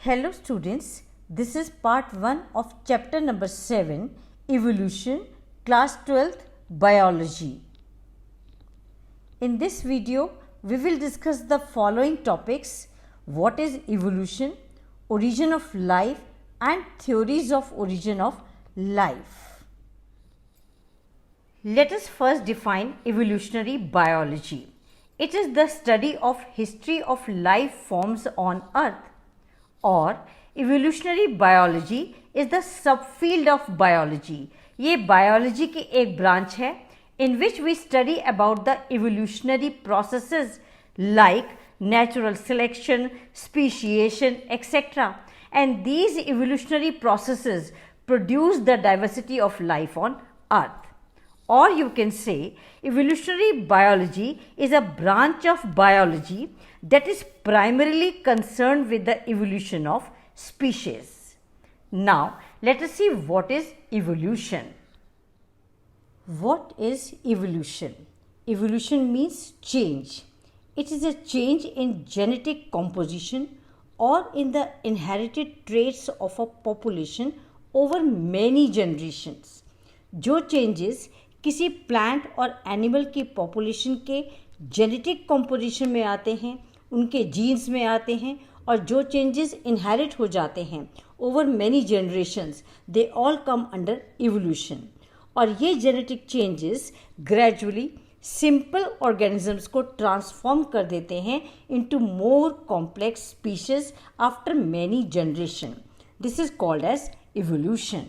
Hello students, this is part 1 of chapter number 7, Evolution, class 12th, Biology. In this video, we will discuss the following topics: what is evolution, origin of life and theories of origin of life. Let us first define evolutionary biology. It is the study of history of life forms on earth. और evolutionary biology is the subfield of biology. ये biology की एक branch है in which we study about the evolutionary processes like natural selection, speciation, etc. And these evolutionary processes produce the diversity of life on earth. Or you can say evolutionary biology is a branch of biology that is primarily concerned with the evolution of species. Now let us see what is evolution. What is evolution? Evolution means change. It is a change in genetic composition or in the inherited traits of a population over many generations. जो changes किसी plant और animal की population के genetic composition में आते हैं, उनके jeans में आते हैं, और जो चेंजेस इनहेरिट हो जाते हैं over many generations, they all come under evolution. और ये genetic changes gradually simple organisms को ट्रांसफॉर्म कर देते हैं into more complex species after many generation. This is called as evolution.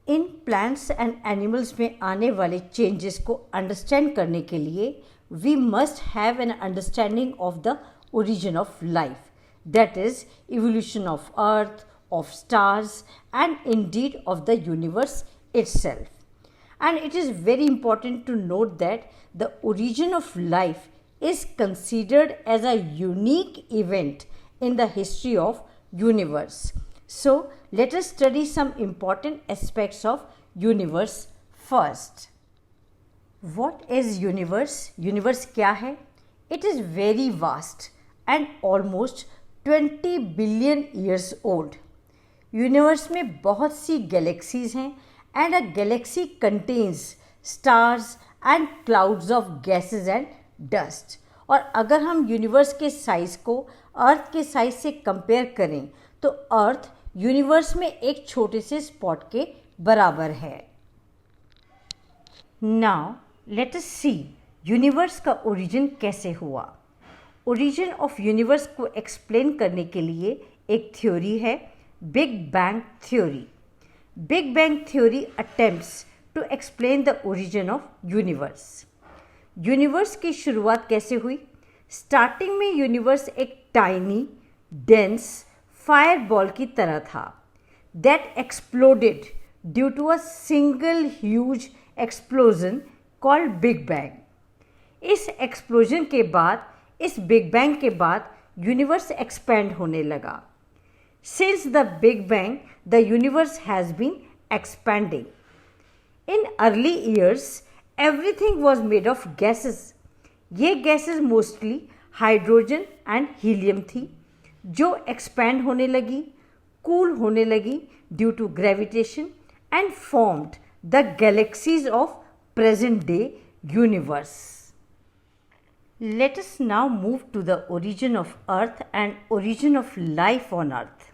In plants and animals में आने वाले चेंजेस को अंडरस्टैंड करने के लिए we must have an understanding of the origin of life, that is evolution of earth, of stars and indeed of the universe itself. And it is very important to note that the origin of life is considered as a unique event in the history of universe. So let us study some important aspects of universe first. What is universe? Universe क्या है? It is very vast and almost 20 billion years old. Universe में बहुत सी galaxies हैं and a galaxy contains stars and clouds of gases and dust. और अगर हम universe के size को अर्थ के साइज़ से कंपेयर करें तो अर्थ यूनिवर्स में एक छोटे से स्पॉट के बराबर है. नाउ लेट अस सी यूनिवर्स का ओरिजिन कैसे हुआ. ओरिजिन ऑफ यूनिवर्स को एक्सप्लेन करने के लिए एक थ्योरी है, big bang theory. Big Bang theory attempts to explain the origin of universe. Universe की शुरुआत कैसे हुई? स्टार्टिंग में यूनिवर्स एक टाइनी डेंस फायर बॉल की तरह था that exploded due to a single huge explosion called big bang. इस एक्सप्लोजन के बाद, इस बिग बैंग के बाद यूनिवर्स एक्सपेंड होने लगा. Since the Big Bang, the universe has been expanding. In early years, everything was made of gases. ये gases mostly hydrogen and helium थी जो एक्सपैंड होने लगी, कूल होने लगी due to gravitation and formed the galaxies of present day universe. Let us now move to the origin of Earth and origin of life on Earth.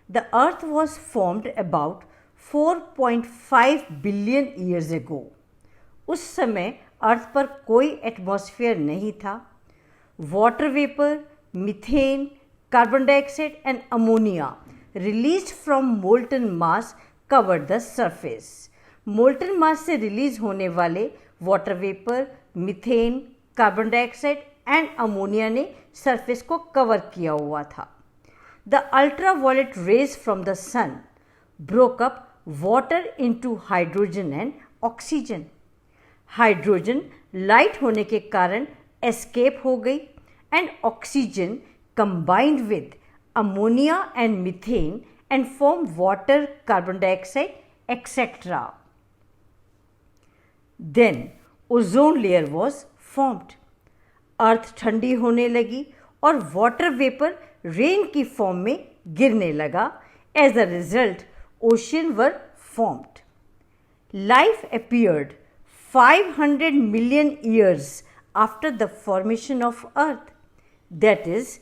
The Earth was formed about 4.5 billion years ago. उस समय अर्थ पर कोई atmosphere नहीं था. Water vapour, methane, carbon dioxide and ammonia released from molten mass covered the surface. Molten mass से release होने वाले water vapour, methane, carbon dioxide and ammonia ने सरफेस को कवर किया हुआ था. The ultraviolet rays from the sun broke up water into hydrogen and oxygen. Hydrogen light होने के कारण एस्केप हो गई and oxygen combined with ammonia and methane and form water, carbon dioxide, etc. Then ozone layer was formed. Earth ठंडी होने लगी और water vapour rain की फॉर्म में गिरने लगा. As a result ocean were formed. Life appeared 500 million years after the formation of Earth, that is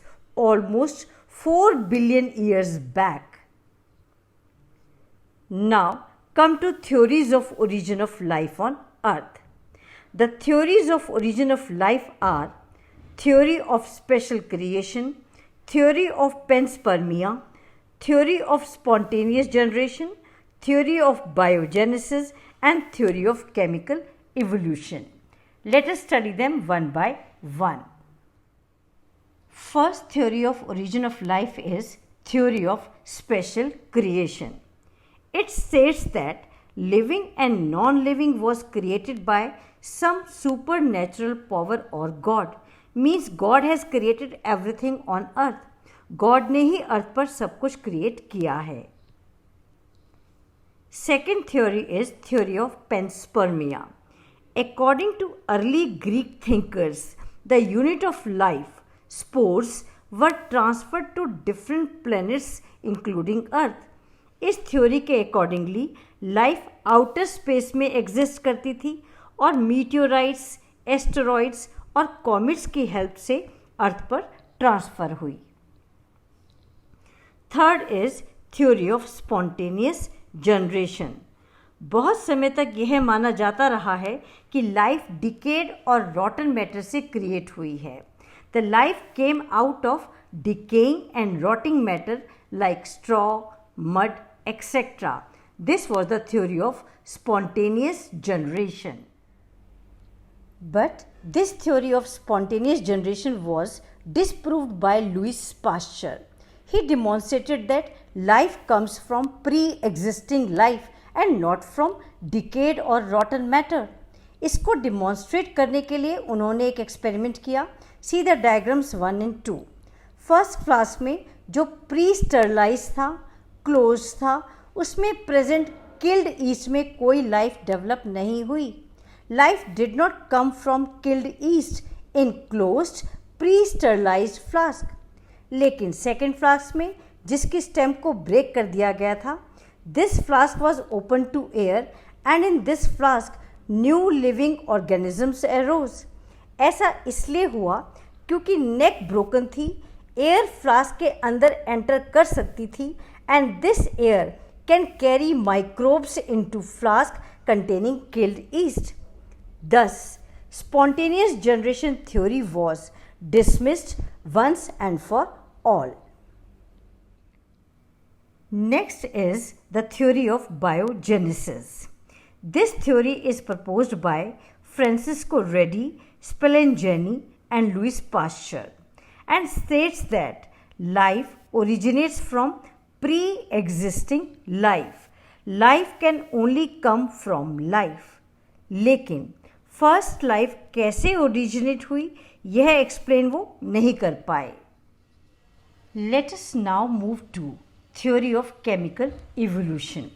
almost 4 billion years back. Now come to theories of origin of life on Earth. The theories of origin of life are theory of special creation, theory of panspermia, theory of spontaneous generation, theory of biogenesis, and theory of chemical evolution. Let us study them one by one. First theory of origin of life is theory of special creation. It states that living and non-living was created by some supernatural power or God. Means God has created everything on earth. God ने ही अर्थ पर सब कुछ create किया है. Second theory is theory of panspermia. According to early Greek thinkers, the unit of life, spores, were transferred to different planets including Earth. इस theory के accordingly life outer space में exist करती थी और मीटियोराइट्स, एस्टेरॉइड्स और comets की help से अर्थ पर ट्रांसफ़र हुई. Third is theory of spontaneous generation. बहुत समय तक यह माना जाता रहा है कि लाइफ डिकेड और रॉटन मैटर से क्रिएट हुई है. The life came out of decaying and rotting matter like straw, mud, etc. This was the theory of spontaneous generation. But this theory of spontaneous generation was disproved by Louis Pasteur. He demonstrated that life comes from pre-existing life and not from decayed or rotten matter. इसको demonstrate करने के लिए उन्होंने एक experiment किया. See the diagrams 1 and 2. First class में जो pre sterilise था, क्लोज था, उसमें प्रेजेंट किल्ड ईस्ट में कोई लाइफ डेवलप नहीं हुई. Life did not come from killed yeast in closed pre sterilised flask. लेकिन सेकेंड फ्लास्क में जिसकी स्टेम को ब्रेक कर दिया गया था, this flask was open to air and in this flask new living organisms arose. ऐसा इसलिए हुआ क्योंकि नेक ब्रोकन थी, एयर फ्लास्क के अंदर एंटर कर सकती थी and this air can carry microbes into flask containing killed yeast. Thus, spontaneous generation theory was dismissed once and for all. Next is the theory of biogenesis. This theory is proposed by Francisco Redi, Spallanzani, and Louis Pasteur and states that life originates from pre-existing life. Life can only come from life. लेकिन first life कैसे originate हुई यह explain वो नहीं कर पाए. Let us now move to theory of chemical evolution.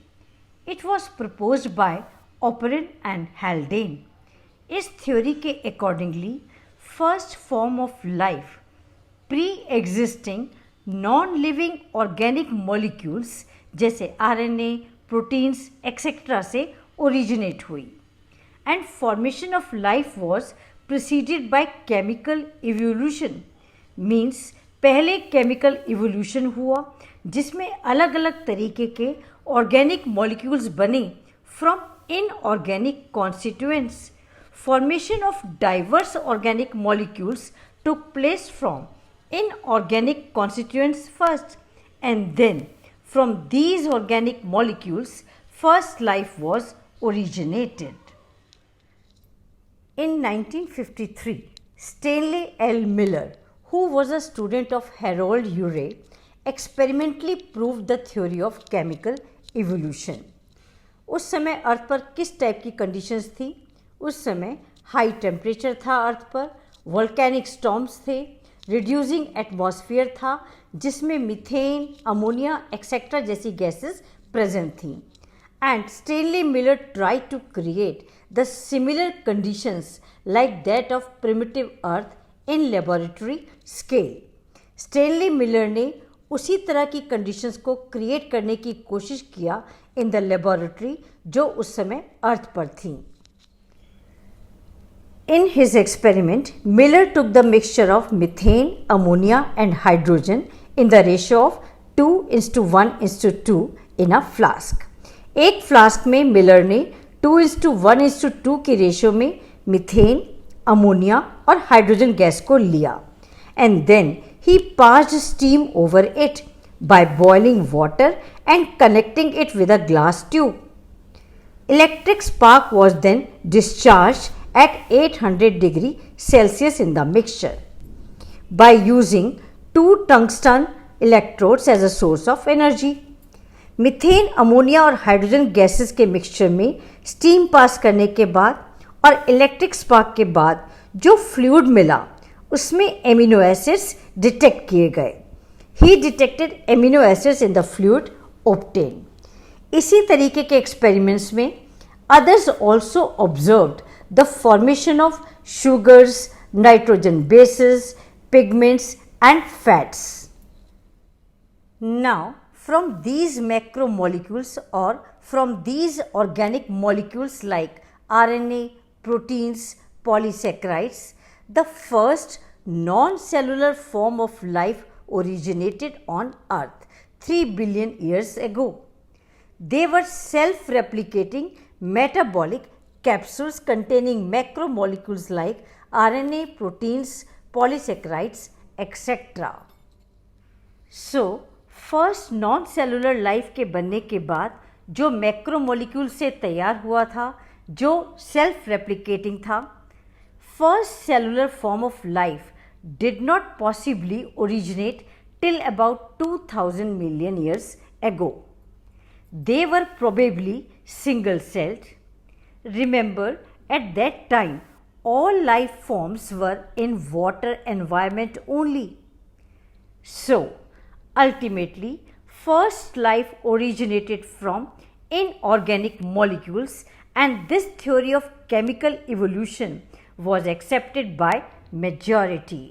It was proposed by Oparin and Haldane. इस theory के accordingly first form of life pre existing non living organic molecules जैसे RNA, प्रोटीन्स एक्सेट्रा से originate हुई. And formation of life was preceded by chemical evolution. Means पहले chemical evolution हुआ जिसमें अलग अलग तरीके के ऑर्गेनिक मॉलिक्यूल्स बने from inorganic constituents. Formation of diverse organic molecules took place from inorganic constituents first and then from these organic molecules, first life was originated. In 1953, Stanley L. Miller, who was a student of Harold Urey, experimentally proved the theory of chemical evolution. उस समय अर्थ पर किस type की conditions थी? उस समय high temperature था earth पर, वोल्केनिक स्टॉर्म्स थे, रिड्यूसिंग एटमॉस्फेयर था जिसमें मीथेन, अमोनिया एक्सेट्रा जैसी गैसेस प्रेजेंट थी. And Stanley Miller try to create the similar conditions like that of primitive earth in laboratory scale. Stanley Miller ने उसी तरह की कंडीशंस को क्रिएट करने की कोशिश किया इन द लेबोरेटरी जो उस समय अर्थ पर थी। In his experiment, Miller took the mixture of methane, ammonia and hydrogen in the ratio of 2:1:2 in a flask. एक फ्लास्क में मिलर ने 2:1:2 की रेशियो में मीथेन, अमोनिया और हाइड्रोजन गैस को लिया and then he passed steam over it by boiling water and connecting it with a glass tube. Electric spark was then discharged at 800 degree Celsius in the mixture by using 2 tungsten electrodes as a source of energy. Methane, ammonia और hydrogen gases के mixture में steam pass करने के बाद और electric spark के बाद जो फ्लूइड मिला उसमें एमिनो एसिड्स डिटेक्ट किए गए। He detected amino acids in the fluid obtain. इसी तरीके के एक्सपेरिमेंट्स में others also observed the formation of sugars, nitrogen bases, pigments and fats. Now, from these macromolecules or from these organic molecules like RNA, proteins, polysaccharides, the first non-cellular form of life originated on Earth 3 billion years ago. They were self-replicating metabolic capsules containing macromolecules like RNA, proteins, polysaccharides, etc. So, first non cellular life के बनने के बाद जो macromolecule से तैयार हुआ था, जो सेल्फ रेप्लिकेटिंग था, first cellular form of life did not possibly originate till about 2000 million years ago. They were probably single-celled. Remember, at that time, all life forms were in water environment only. So, ultimately, first life originated from inorganic molecules, and this theory of chemical evolution was accepted by majority.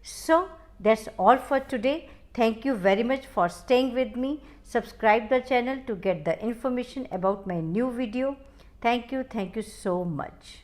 So, that's all for today. Thank you very much for staying with me. Subscribe the channel to get the information about my new video. Thank you so much.